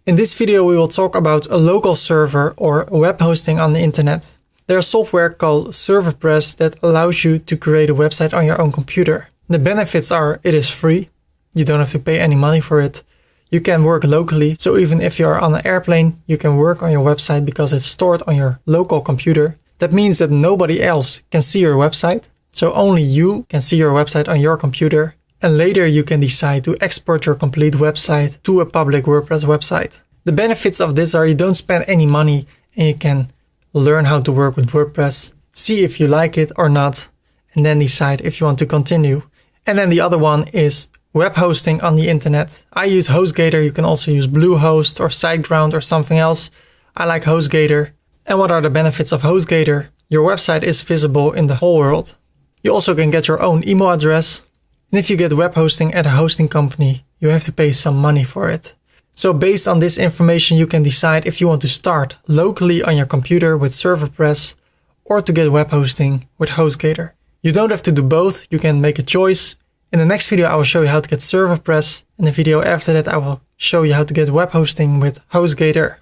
In this video we will talk about a local server or web hosting on the internet. There's software called ServerPress that allows you to create a website on your own computer. The benefits are it is free, you don't have to pay any money for it. You can work locally, so even if you're on an airplane, you can work on your website because it's stored on your local computer. That means that nobody else can see your website, so only you can see your website on your computer. And later you can decide to export your complete website to a public WordPress website. The benefits of this are you don't spend any money and you can learn how to work with WordPress, see if you like it or not, and then decide if you want to continue. And then the other one is web hosting on the internet. I use Hostgator. You can also use Bluehost or SiteGround or something else. I like Hostgator. And what are the benefits of Hostgator? Your website is visible in the whole world. You also can get your own email address. And if you get web hosting at a hosting company, you have to pay some money for it. So based on this information, you can decide if you want to start locally on your computer with ServerPress or to get web hosting with Hostgator. You don't have to do both. You can make a choice. In the next video, I will show you how to get ServerPress. In the video after that, I will show you how to get web hosting with Hostgator.